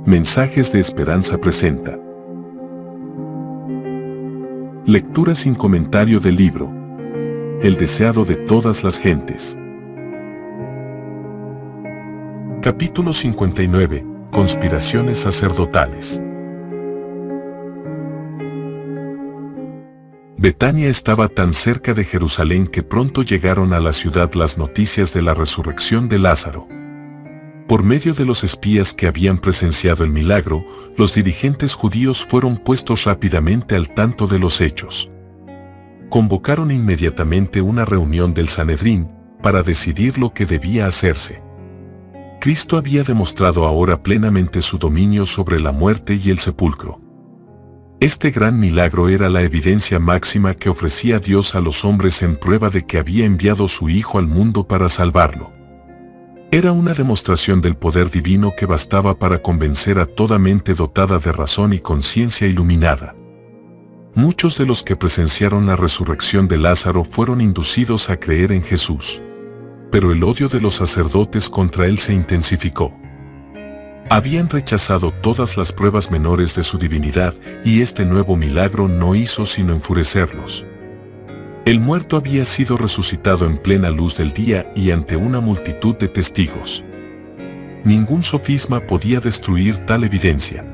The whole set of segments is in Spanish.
Mensajes de Esperanza presenta. Lectura sin comentario del libro El deseado de todas las gentes. Capítulo 59. Conspiraciones sacerdotales. Betania estaba tan cerca de Jerusalén que pronto llegaron a la ciudad las noticias de la resurrección de Lázaro. Por medio de los espías que habían presenciado el milagro, los dirigentes judíos fueron puestos rápidamente al tanto de los hechos. Convocaron inmediatamente una reunión del Sanedrín para decidir lo que debía hacerse. Cristo había demostrado ahora plenamente su dominio sobre la muerte y el sepulcro. Este gran milagro era la evidencia máxima que ofrecía Dios a los hombres en prueba de que había enviado su Hijo al mundo para salvarlo. Era una demostración del poder divino que bastaba para convencer a toda mente dotada de razón y conciencia iluminada. Muchos de los que presenciaron la resurrección de Lázaro fueron inducidos a creer en Jesús. Pero el odio de los sacerdotes contra él se intensificó. Habían rechazado todas las pruebas menores de su divinidad y este nuevo milagro no hizo sino enfurecerlos. El muerto había sido resucitado en plena luz del día y ante una multitud de testigos. Ningún sofisma podía destruir tal evidencia.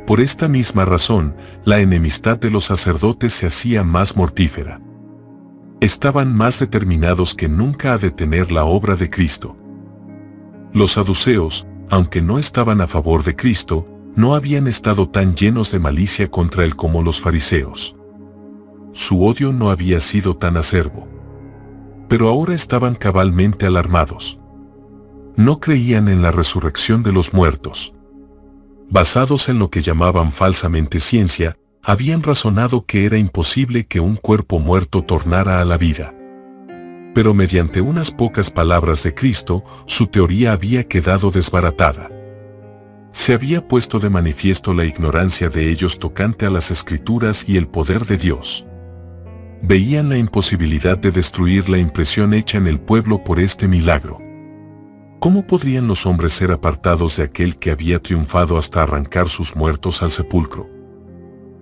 Por esta misma razón, la enemistad de los sacerdotes se hacía más mortífera. Estaban más determinados que nunca a detener la obra de Cristo. Los saduceos, aunque no estaban a favor de Cristo, no habían estado tan llenos de malicia contra él como los fariseos. Su odio no había sido tan acerbo. Pero ahora estaban cabalmente alarmados. No creían en la resurrección de los muertos. Basados en lo que llamaban falsamente ciencia, habían razonado que era imposible que un cuerpo muerto tornara a la vida. Pero mediante unas pocas palabras de Cristo, su teoría había quedado desbaratada. Se había puesto de manifiesto la ignorancia de ellos tocante a las Escrituras y el poder de Dios. Veían la imposibilidad de destruir la impresión hecha en el pueblo por este milagro. ¿Cómo podrían los hombres ser apartados de aquel que había triunfado hasta arrancar sus muertos al sepulcro?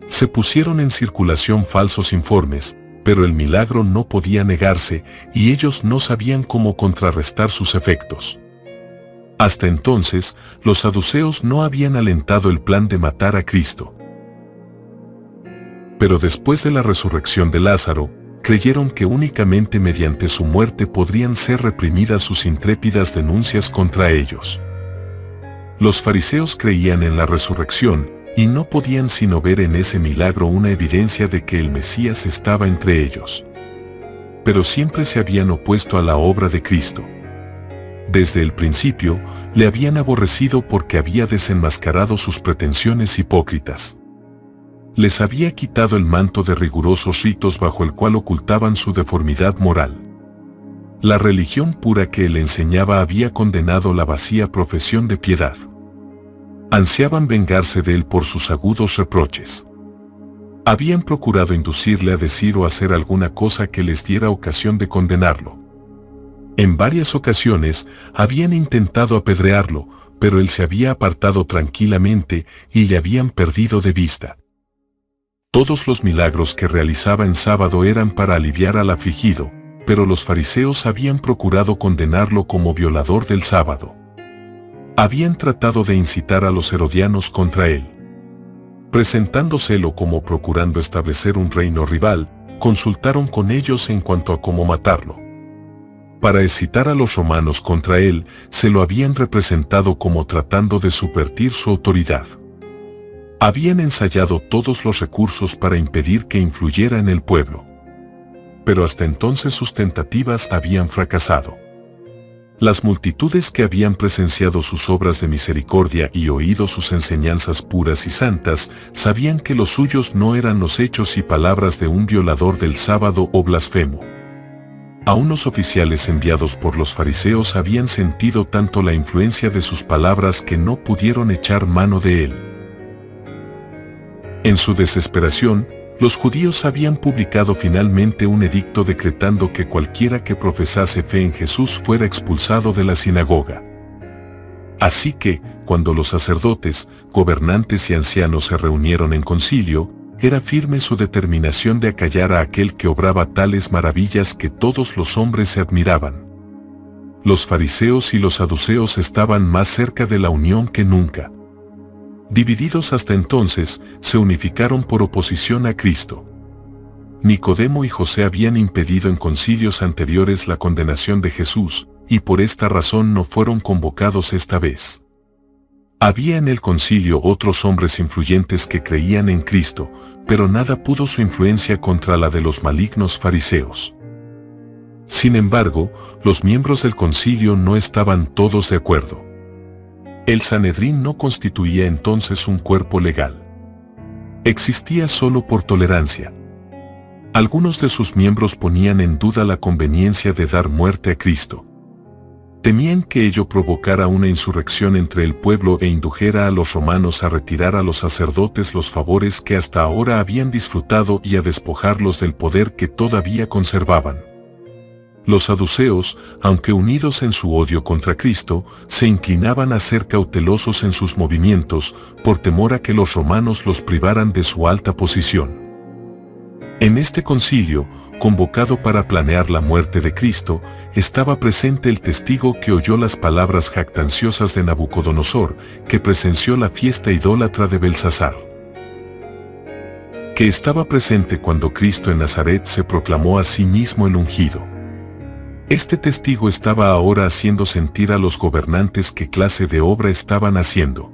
Se pusieron en circulación falsos informes, pero el milagro no podía negarse y ellos no sabían cómo contrarrestar sus efectos. Hasta entonces, los saduceos no habían alentado el plan de matar a Cristo. Pero después de la resurrección de Lázaro, creyeron que únicamente mediante su muerte podrían ser reprimidas sus intrépidas denuncias contra ellos. Los fariseos creían en la resurrección y no podían sino ver en ese milagro una evidencia de que el Mesías estaba entre ellos. Pero siempre se habían opuesto a la obra de Cristo. Desde el principio, le habían aborrecido porque había desenmascarado sus pretensiones hipócritas. Les había quitado el manto de rigurosos ritos bajo el cual ocultaban su deformidad moral. La religión pura que él enseñaba había condenado la vacía profesión de piedad. Ansiaban vengarse de él por sus agudos reproches. Habían procurado inducirle a decir o hacer alguna cosa que les diera ocasión de condenarlo. En varias ocasiones habían intentado apedrearlo, pero él se había apartado tranquilamente y le habían perdido de vista. Todos los milagros que realizaba en sábado eran para aliviar al afligido, pero los fariseos habían procurado condenarlo como violador del sábado. Habían tratado de incitar a los herodianos contra él. Presentándoselo como procurando establecer un reino rival, consultaron con ellos en cuanto a cómo matarlo. Para excitar a los romanos contra él, se lo habían representado como tratando de subvertir su autoridad. Habían ensayado todos los recursos para impedir que influyera en el pueblo. Pero hasta entonces sus tentativas habían fracasado. Las multitudes que habían presenciado sus obras de misericordia y oído sus enseñanzas puras y santas, sabían que los suyos no eran los hechos y palabras de un violador del sábado o blasfemo. Aún los oficiales enviados por los fariseos habían sentido tanto la influencia de sus palabras que no pudieron echar mano de él. En su desesperación, los judíos habían publicado finalmente un edicto decretando que cualquiera que profesase fe en Jesús fuera expulsado de la sinagoga. Así que, cuando los sacerdotes, gobernantes y ancianos se reunieron en concilio, era firme su determinación de acallar a aquel que obraba tales maravillas que todos los hombres se admiraban. Los fariseos y los saduceos estaban más cerca de la unión que nunca. Divididos hasta entonces, se unificaron por oposición a Cristo. Nicodemo y José habían impedido en concilios anteriores la condenación de Jesús, y por esta razón no fueron convocados esta vez. Había en el concilio otros hombres influyentes que creían en Cristo, pero nada pudo su influencia contra la de los malignos fariseos. Sin embargo, los miembros del concilio no estaban todos de acuerdo. El Sanedrín no constituía entonces un cuerpo legal. Existía solo por tolerancia. Algunos de sus miembros ponían en duda la conveniencia de dar muerte a Cristo. Temían que ello provocara una insurrección entre el pueblo e indujera a los romanos a retirar a los sacerdotes los favores que hasta ahora habían disfrutado y a despojarlos del poder que todavía conservaban. Los saduceos, aunque unidos en su odio contra Cristo, se inclinaban a ser cautelosos en sus movimientos, por temor a que los romanos los privaran de su alta posición. En este concilio, convocado para planear la muerte de Cristo, estaba presente el testigo que oyó las palabras jactanciosas de Nabucodonosor, que presenció la fiesta idólatra de Belsasar. Que estaba presente cuando Cristo en Nazaret se proclamó a sí mismo el ungido. Este testigo estaba ahora haciendo sentir a los gobernantes qué clase de obra estaban haciendo.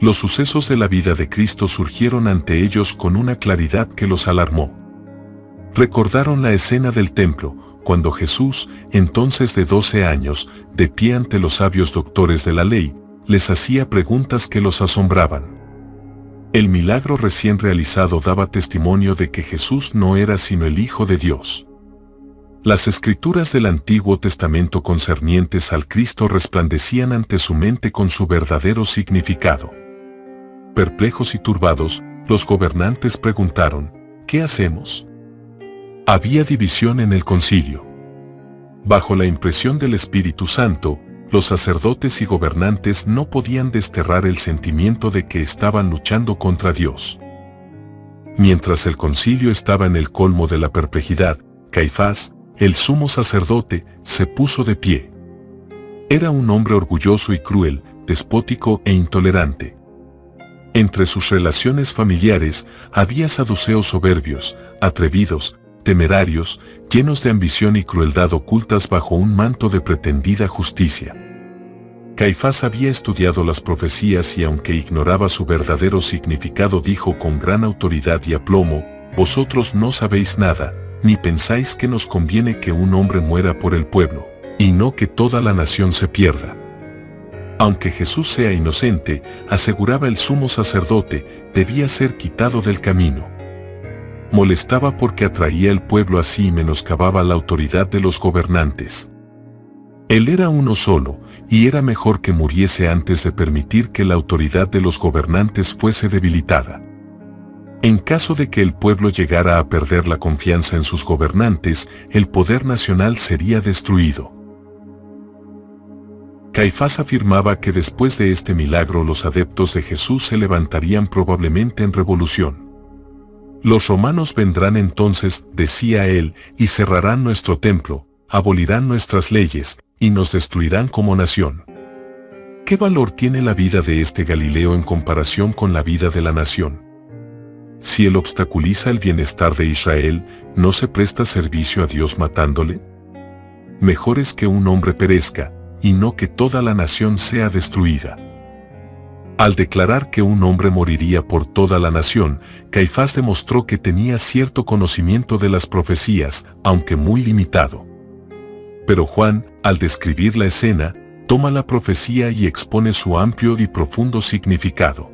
Los sucesos de la vida de Cristo surgieron ante ellos con una claridad que los alarmó. Recordaron la escena del templo, cuando Jesús, entonces de 12 años, de pie ante los sabios doctores de la ley, les hacía preguntas que los asombraban. El milagro recién realizado daba testimonio de que Jesús no era sino el Hijo de Dios. Las escrituras del Antiguo Testamento concernientes al Cristo resplandecían ante su mente con su verdadero significado. Perplejos y turbados, los gobernantes preguntaron, ¿qué hacemos? Había división en el concilio. Bajo la impresión del Espíritu Santo, los sacerdotes y gobernantes no podían desterrar el sentimiento de que estaban luchando contra Dios. Mientras el concilio estaba en el colmo de la perplejidad, Caifás, el sumo sacerdote, se puso de pie. Era un hombre orgulloso y cruel, despótico e intolerante. Entre sus relaciones familiares había saduceos soberbios, atrevidos, temerarios, llenos de ambición y crueldad ocultas bajo un manto de pretendida justicia. Caifás había estudiado las profecías y aunque ignoraba su verdadero significado dijo con gran autoridad y aplomo, «Vosotros no sabéis nada, ni pensáis que nos conviene que un hombre muera por el pueblo, y no que toda la nación se pierda». Aunque Jesús sea inocente, aseguraba el sumo sacerdote, debía ser quitado del camino. Molestaba porque atraía al pueblo así y menoscababa la autoridad de los gobernantes. Él era uno solo, y era mejor que muriese antes de permitir que la autoridad de los gobernantes fuese debilitada. En caso de que el pueblo llegara a perder la confianza en sus gobernantes, el poder nacional sería destruido. Caifás afirmaba que después de este milagro los adeptos de Jesús se levantarían probablemente en revolución. Los romanos vendrán entonces, decía él, y cerrarán nuestro templo, abolirán nuestras leyes, y nos destruirán como nación. ¿Qué valor tiene la vida de este Galileo en comparación con la vida de la nación? Si él obstaculiza el bienestar de Israel, ¿no se presta servicio a Dios matándole? Mejor es que un hombre perezca, y no que toda la nación sea destruida. Al declarar que un hombre moriría por toda la nación, Caifás demostró que tenía cierto conocimiento de las profecías, aunque muy limitado. Pero Juan, al describir la escena, toma la profecía y expone su amplio y profundo significado.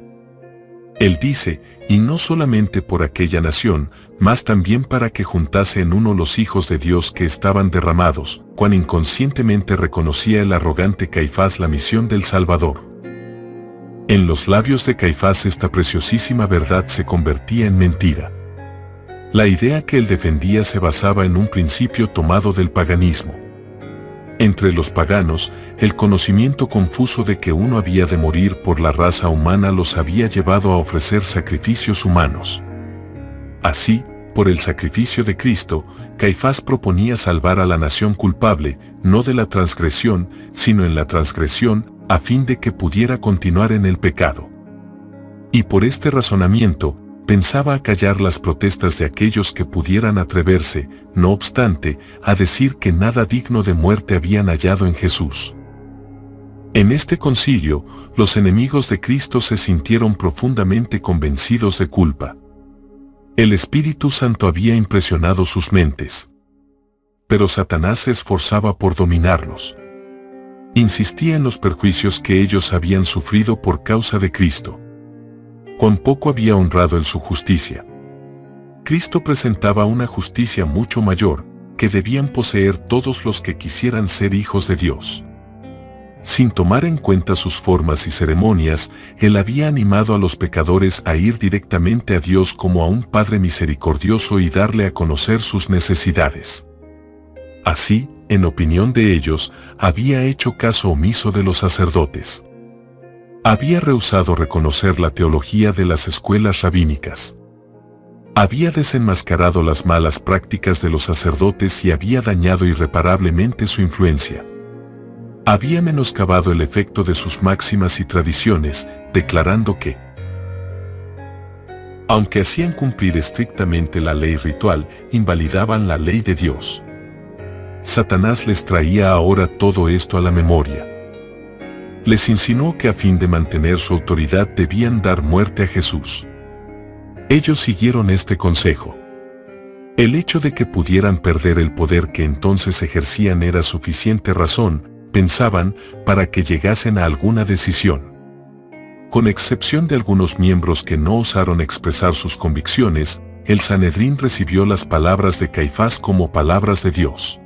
Él dice, y no solamente por aquella nación, mas también para que juntase en uno los hijos de Dios que estaban derramados, cuán inconscientemente reconocía el arrogante Caifás la misión del Salvador. En los labios de Caifás esta preciosísima verdad se convertía en mentira. La idea que él defendía se basaba en un principio tomado del paganismo. Entre los paganos, el conocimiento confuso de que uno había de morir por la raza humana los había llevado a ofrecer sacrificios humanos. Así, por el sacrificio de Cristo, Caifás proponía salvar a la nación culpable, no de la transgresión, sino en la transgresión, a fin de que pudiera continuar en el pecado. Y por este razonamiento, pensaba acallar las protestas de aquellos que pudieran atreverse, no obstante, a decir que nada digno de muerte habían hallado en Jesús. En este concilio, los enemigos de Cristo se sintieron profundamente convencidos de culpa. El Espíritu Santo había impresionado sus mentes. Pero Satanás se esforzaba por dominarlos. Insistía en los perjuicios que ellos habían sufrido por causa de Cristo. Cuán poco había honrado él su justicia. Cristo presentaba una justicia mucho mayor, que debían poseer todos los que quisieran ser hijos de Dios. Sin tomar en cuenta sus formas y ceremonias, él había animado a los pecadores a ir directamente a Dios como a un Padre misericordioso y darle a conocer sus necesidades. Así, en opinión de ellos, había hecho caso omiso de los sacerdotes. Había rehusado reconocer la teología de las escuelas rabínicas. Había desenmascarado las malas prácticas de los sacerdotes y había dañado irreparablemente su influencia. Había menoscabado el efecto de sus máximas y tradiciones, declarando que, aunque hacían cumplir estrictamente la ley ritual, invalidaban la ley de Dios. Satanás les traía ahora todo esto a la memoria. Les insinuó que a fin de mantener su autoridad debían dar muerte a Jesús. Ellos siguieron este consejo. El hecho de que pudieran perder el poder que entonces ejercían era suficiente razón, pensaban, para que llegasen a alguna decisión. Con excepción de algunos miembros que no osaron expresar sus convicciones, el Sanedrín recibió las palabras de Caifás como palabras de Dios.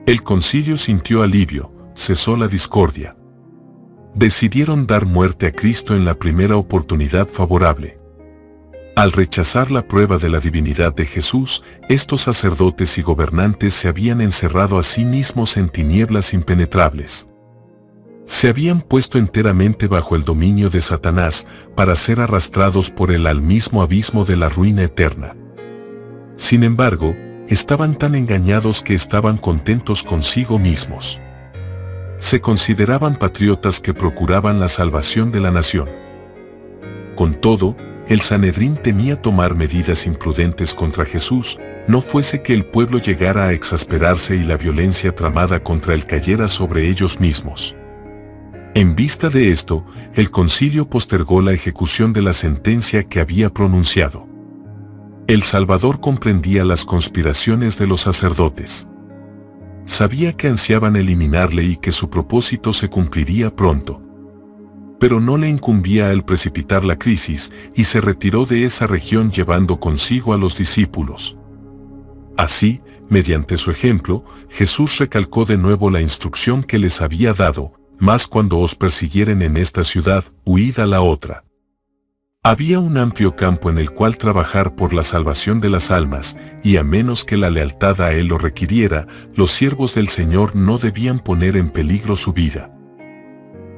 El concilio sintió alivio, cesó la discordia. Decidieron dar muerte a Cristo en la primera oportunidad favorable. Al rechazar la prueba de la divinidad de Jesús, estos sacerdotes y gobernantes se habían encerrado a sí mismos en tinieblas impenetrables. Se habían puesto enteramente bajo el dominio de Satanás para ser arrastrados por él al mismo abismo de la ruina eterna. Sin embargo, estaban tan engañados que estaban contentos consigo mismos. Se consideraban patriotas que procuraban la salvación de la nación. Con todo, el Sanedrín temía tomar medidas imprudentes contra Jesús, no fuese que el pueblo llegara a exasperarse y la violencia tramada contra él cayera sobre ellos mismos. En vista de esto, el concilio postergó la ejecución de la sentencia que había pronunciado. El Salvador comprendía las conspiraciones de los sacerdotes. Sabía que ansiaban eliminarle y que su propósito se cumpliría pronto. Pero no le incumbía a él precipitar la crisis y se retiró de esa región llevando consigo a los discípulos. Así, mediante su ejemplo, Jesús recalcó de nuevo la instrucción que les había dado: «Mas cuando os persiguieren en esta ciudad, huid a la otra». Había un amplio campo en el cual trabajar por la salvación de las almas, y a menos que la lealtad a él lo requiriera, los siervos del Señor no debían poner en peligro su vida.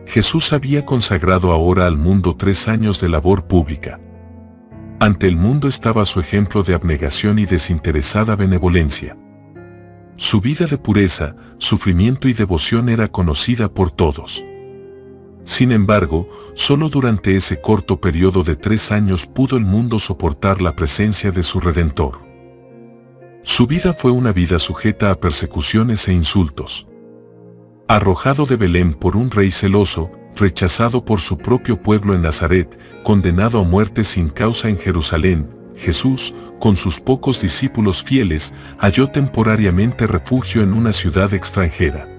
Jesús había consagrado ahora al mundo 3 años de labor pública. Ante el mundo estaba su ejemplo de abnegación y desinteresada benevolencia. Su vida de pureza, sufrimiento y devoción era conocida por todos. Sin embargo, solo durante ese corto periodo de 3 años pudo el mundo soportar la presencia de su Redentor. Su vida fue una vida sujeta a persecuciones e insultos. Arrojado de Belén por un rey celoso, rechazado por su propio pueblo en Nazaret, condenado a muerte sin causa en Jerusalén, Jesús, con sus pocos discípulos fieles, halló temporariamente refugio en una ciudad extranjera.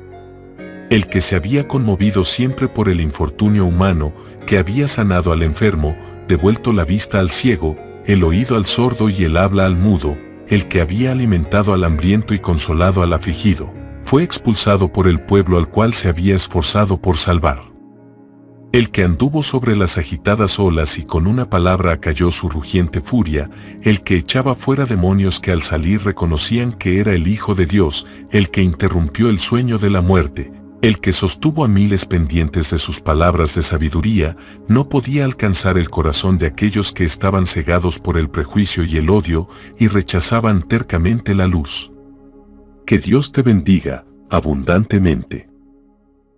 El que se había conmovido siempre por el infortunio humano, que había sanado al enfermo, devuelto la vista al ciego, el oído al sordo y el habla al mudo, el que había alimentado al hambriento y consolado al afligido, fue expulsado por el pueblo al cual se había esforzado por salvar. el que anduvo sobre las agitadas olas y con una palabra acalló su rugiente furia, el que echaba fuera demonios que al salir reconocían que era el Hijo de Dios, el que interrumpió el sueño de la muerte, el que sostuvo a miles pendientes de sus palabras de sabiduría, no podía alcanzar el corazón de aquellos que estaban cegados por el prejuicio y el odio y rechazaban tercamente la luz. Que Dios te bendiga abundantemente.